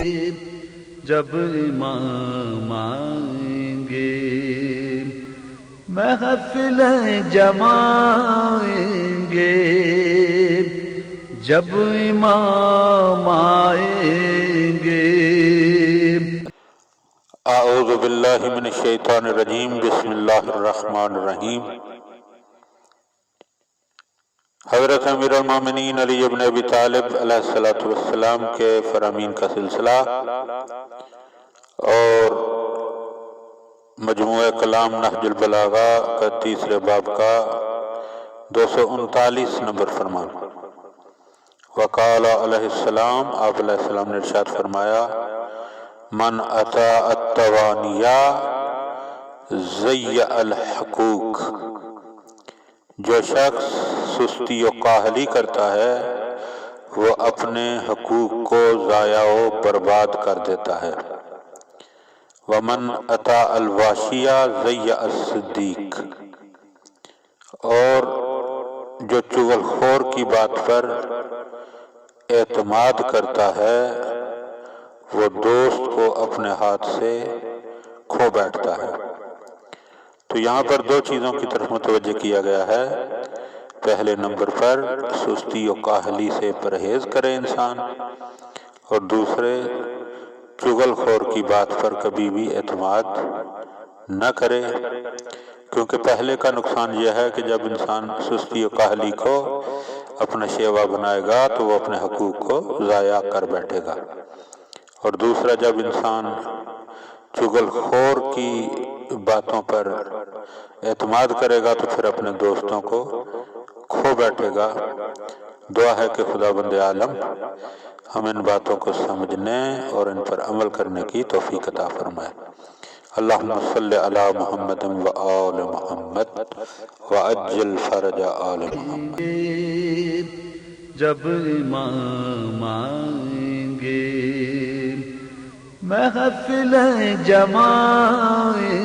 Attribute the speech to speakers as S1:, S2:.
S1: جب امام آئیں گے محفلیں جمائیں گے، جب امام آئیں گے۔
S2: اعوذ باللہ من الشیطان الرجیم، بسم اللہ الرحمن الرحیم۔ حضرت امیر المومنین علی بن ابی طالب علیہ الصلوۃ والسلام کے فرامین کا سلسلہ اور مجموعہ کلام نہج البلاغہ کا تیسرے باب کا 239 نمبر فرمان۔ وقال علیہ السلام، آپ علیہ السلام نے ارشاد فرمایا، من اطاع التوانیہ ضیع الحقوق، جو شخص سستی و کاہلی کرتا ہے وہ اپنے حقوق کو ضائع و برباد کر دیتا ہے۔ ومن اطاع الواشیہ ضیع الصدیق، اور جو چغل خور کی بات پر اعتماد کرتا ہے وہ دوست کو اپنے ہاتھ سے کھو بیٹھتا ہے۔ تو یہاں پر دو چیزوں کی طرف متوجہ کیا گیا ہے۔ پہلے نمبر پر سستی و کاہلی سے پرہیز کرے انسان، اور دوسرے چغل خور کی بات پر کبھی بھی اعتماد نہ کرے، کیونکہ پہلے کا نقصان یہ ہے کہ جب انسان سستی و کاہلی کو اپنا شیوا بنائے گا تو وہ اپنے حقوق کو ضائع کر بیٹھے گا، اور دوسرا جب انسان چغل خور کی باتوں پر اعتماد کرے گا تو پھر اپنے دوستوں کو کھو بیٹھے گا۔ دعا ہے کہ خدا بند عالم ہم ان باتوں کو سمجھنے اور ان پر عمل کرنے کی توفیق عطا فرمائے۔ اللہم صلی علی محمد و آل محمد وعجل فرج آل محمد۔
S1: جب امام آئیں گے محفلیں جمائیں